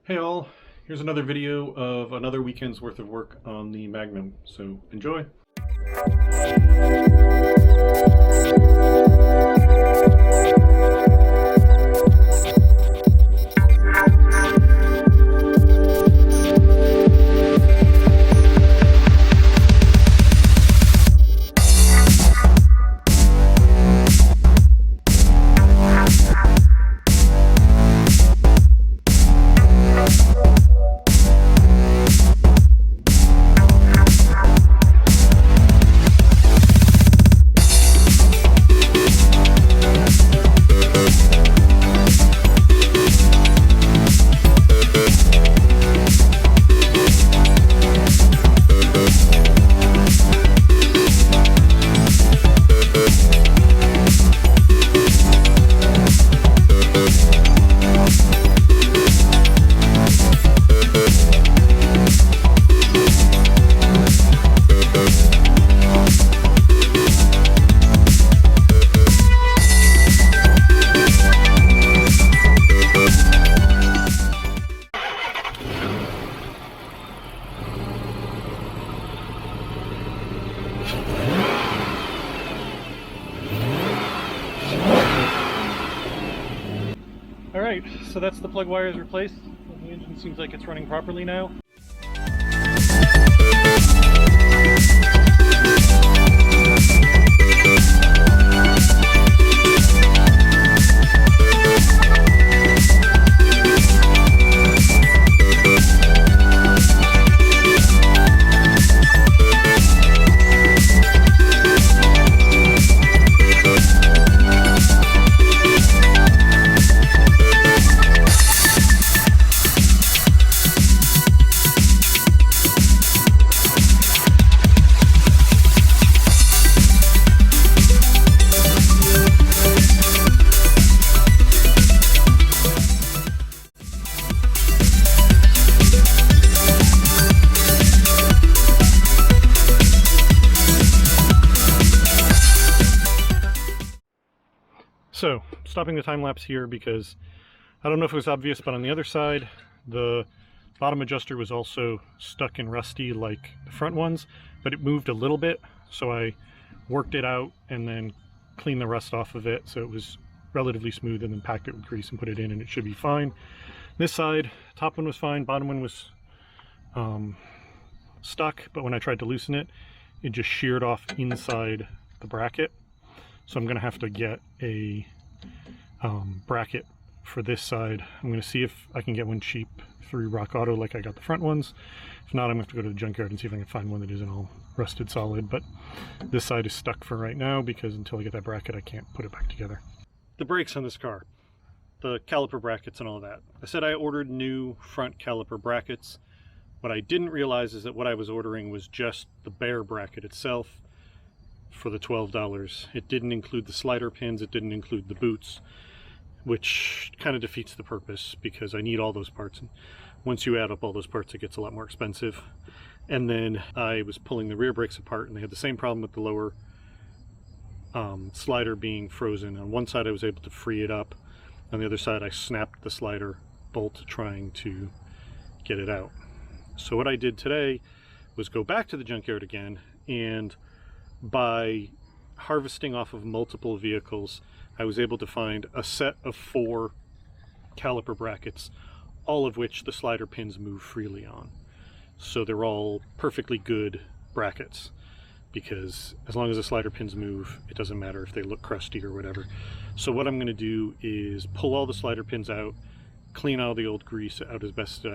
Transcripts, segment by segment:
Hey all, here's another video of another weekend's worth of work on the Magnum, so enjoy! Alright, so that's the plug wires replaced. The engine seems like it's running properly now. So, stopping the time lapse here because I don't know if it was obvious, but on the other side, the bottom adjuster was also stuck and rusty like the front ones, but it moved a little bit, so I worked it out and then cleaned the rust off of it so it was relatively smooth, and then packed it with grease and put it in, and it should be fine. This side, top one was fine, bottom one was stuck, but when I tried to loosen it, it just sheared off inside the bracket. So I'm going to have to get a bracket for this side. I'm going to see if I can get one cheap through Rock Auto like I got the front ones. If not, I'm going to have to go to the junkyard and see if I can find one that isn't all rusted solid. But this side is stuck for right now because until I get that bracket, I can't put it back together. The brakes on this car, the caliper brackets and all that. I said I ordered new front caliper brackets. What I didn't realize is that what I was ordering was just the bare bracket itself for the $12. It didn't include the slider pins, it didn't include the boots, which kind of defeats the purpose because I need all those parts, and once you add up all those parts it gets a lot more expensive. And then I was pulling the rear brakes apart and they had the same problem with the lower slider being frozen. On one side I was able to free it up, on the other side I snapped the slider bolt trying to get it out. So what I did today was go back to the junkyard again, and by harvesting off of multiple vehicles, I was able to find a set of 4 caliper brackets, all of which the slider pins move freely on. So they're all perfectly good brackets, because as long as the slider pins move, it doesn't matter if they look crusty or whatever. So what I'm going to do is pull all the slider pins out, clean all the old grease out as best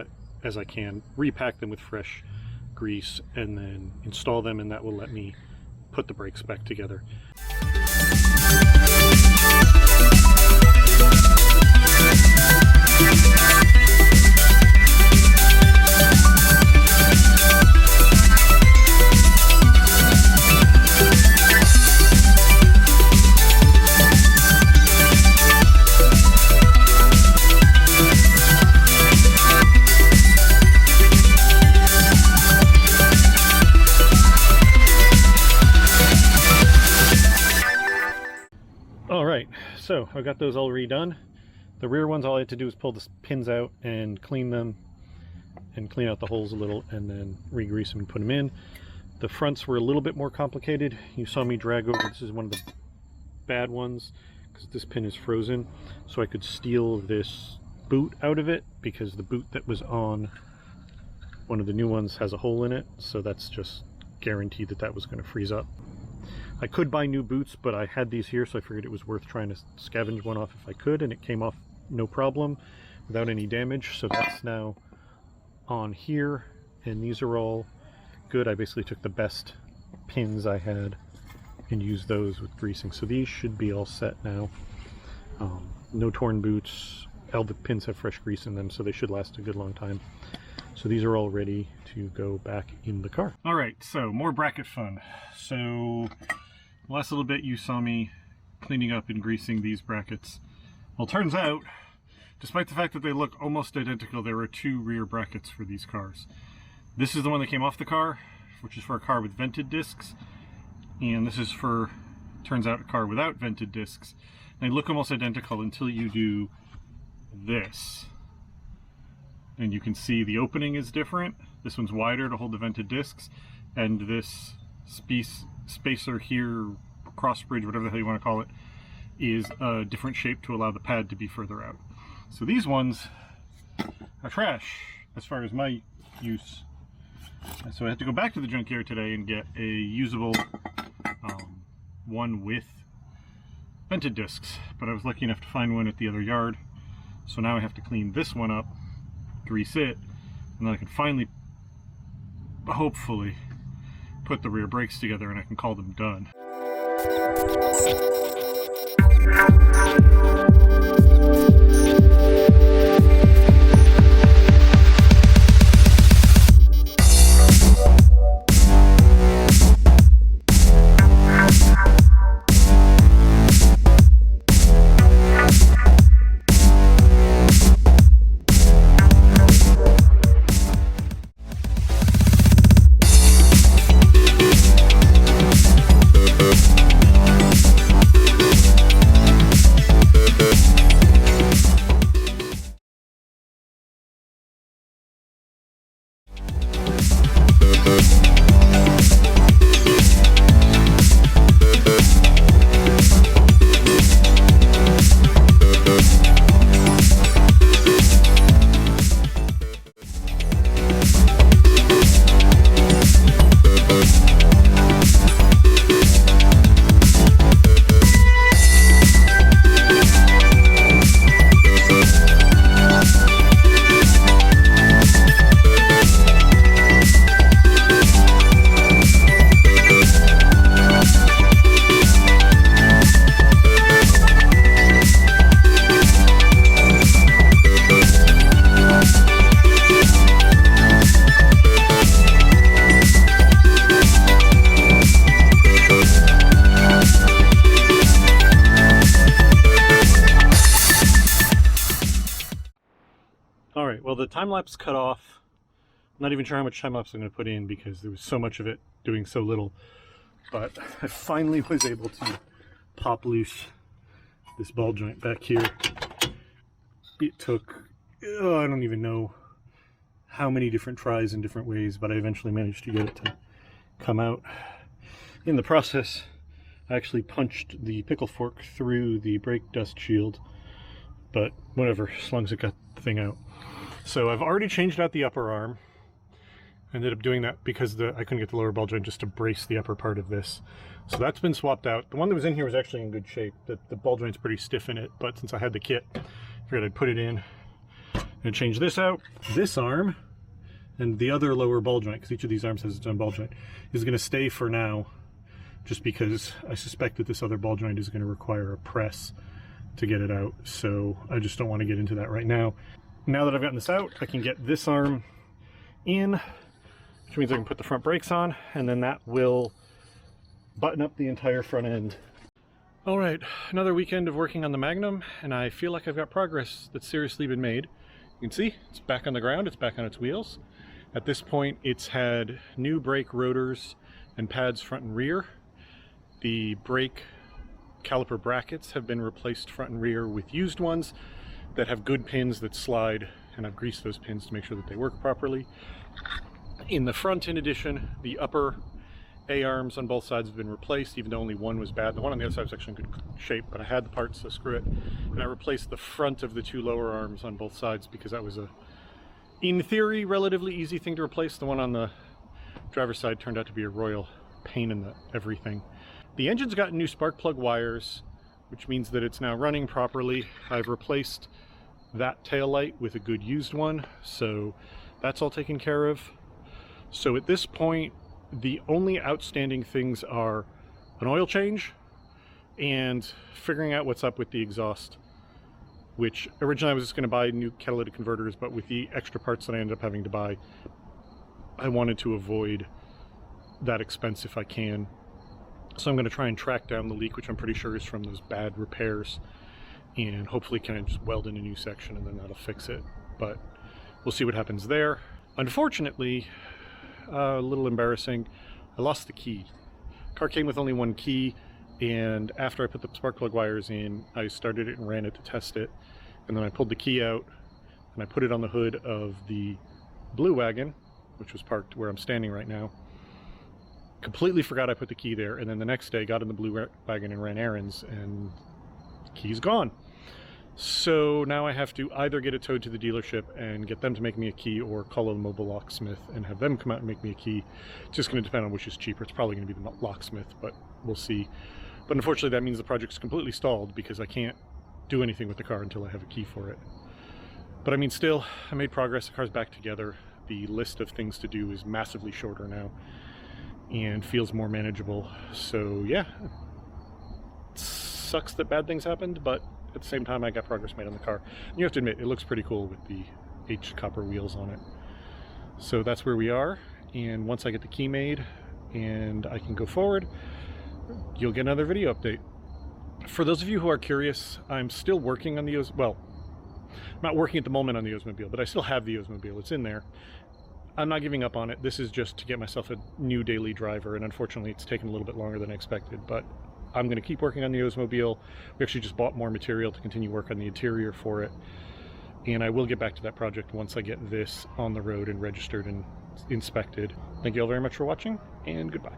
as I can, repack them with fresh grease, and then install them, and that will let me put the brakes back together. So I got those all redone. The rear ones, all I had to do was pull the pins out and clean them and clean out the holes a little and then re-grease them and put them in. The fronts were a little bit more complicated. You saw me drag over, this is one of the bad ones because this pin is frozen, so I could steal this boot out of it because the boot that was on one of the new ones has a hole in it, so that's just guaranteed that that was going to freeze up. I could buy new boots, but I had these here, so I figured it was worth trying to scavenge one off if I could, and it came off no problem without any damage. So that's now on here, and these are all good. I basically took the best pins I had and used those with greasing, so these should be all set now. No torn boots. All the pins have fresh grease in them, so they should last a good long time. So these are all ready to go back in the car. All right, so more bracket fun. So last little bit you saw me cleaning up and greasing these brackets. Well, turns out, despite the fact that they look almost identical, there are two rear brackets for these cars. This is the one that came off the car, which is for a car with vented discs, and this is for, turns out, a car without vented discs. They look almost identical until you do this. And you can see the opening is different. This one's wider to hold the vented discs, and this spacer here, cross bridge, whatever the hell you want to call it, is a different shape to allow the pad to be further out. So these ones are trash as far as my use. And so I had to go back to the junkyard today and get a usable one with vented discs, but I was lucky enough to find one at the other yard. So now I have to clean this one up, grease it, and then I can finally, hopefully, put the rear brakes together and I can call them done. Well, the time-lapse cut off. I'm not even sure how much time-lapse I'm going to put in because there was so much of it doing so little. But I finally was able to pop loose this ball joint back here. It took, I don't even know how many different tries in different ways, but I eventually managed to get it to come out. In the process, I actually punched the pickle fork through the brake dust shield, but whatever, as long as it got the thing out. So I've already changed out the upper arm. I ended up doing that because I couldn't get the lower ball joint just to brace the upper part of this. So that's been swapped out. The one that was in here was actually in good shape. The ball joint's pretty stiff in it, but since I had the kit, I figured I'd put it in and change this out. This arm and the other lower ball joint, because each of these arms has its own ball joint, is going to stay for now, just because I suspect that this other ball joint is going to require a press to get it out. So I just don't want to get into that right now. Now that I've gotten this out, I can get this arm in, which means I can put the front brakes on, and then that will button up the entire front end. All right, another weekend of working on the Magnum, and I feel like I've got progress that's seriously been made. You can see it's back on the ground, it's back on its wheels. At this point, it's had new brake rotors and pads front and rear. The brake caliper brackets have been replaced front and rear with used ones. that have good pins that slide, and I've greased those pins to make sure that they work properly. In the front, in addition, the upper A-arms on both sides have been replaced, even though only one was bad. The one on the other side was actually in good shape, but I had the parts, so screw it. And I replaced the front of the two lower arms on both sides because that was a, in theory, relatively easy thing to replace. The one on the driver's side turned out to be a royal pain in the everything. The engine's got new spark plug wires, which means that it's now running properly. I've replaced that tail light with a good used one, so that's all taken care of. So at this point, the only outstanding things are an oil change and figuring out what's up with the exhaust, which originally I was just going to buy new catalytic converters, but with the extra parts that I ended up having to buy, I wanted to avoid that expense if I can. So I'm going to try and track down the leak, which I'm pretty sure is from those bad repairs, and hopefully kind of just weld in a new section and then that'll fix it. But we'll see what happens there. Unfortunately, a little embarrassing, I lost the key. Car came with only one key, and after I put the spark plug wires in, I started it and ran it to test it, and then I pulled the key out and I put it on the hood of the blue wagon, which was parked where I'm standing right now. Completely forgot I put the key there, and then the next day got in the blue wagon and ran errands, and the key's gone. So now I have to either get it towed to the dealership and get them to make me a key, or call a mobile locksmith and have them come out and make me a key. It's just going to depend on which is cheaper. It's probably going to be the locksmith, but we'll see. But unfortunately that means the project's completely stalled because I can't do anything with the car until I have a key for it. But I mean, still, I made progress. The car's back together. The list of things to do is massively shorter now and feels more manageable. So yeah, it sucks that bad things happened, but at the same time I got progress made on the car. And you have to admit, it looks pretty cool with the H copper wheels on it. So that's where we are, and once I get the key made and I can go forward, you'll get another video update. For those of you who are curious, I'm still working on the well, I'm not working at the moment on the Oldsmobile, but I still have the Oldsmobile. It's in there. I'm not giving up on it. This is just to get myself a new daily driver, and unfortunately it's taken a little bit longer than I expected, but I'm going to keep working on the Oldsmobile. We actually just bought more material to continue work on the interior for it, and I will get back to that project once I get this on the road and registered and inspected. Thank you all very much for watching, and goodbye.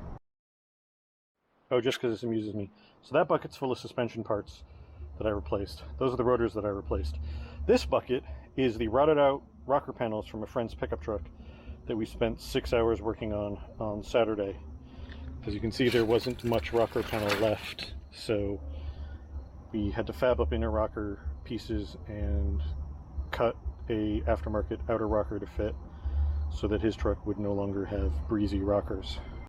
Oh, just because this amuses me. So that bucket's full of suspension parts that I replaced. Those are the rotors that I replaced. This bucket is the rotted out rocker panels from a friend's pickup truck that we spent 6 hours working on Saturday. As you can see, there wasn't much rocker panel left, so we had to fab up inner rocker pieces and cut a aftermarket outer rocker to fit so that his truck would no longer have breezy rockers.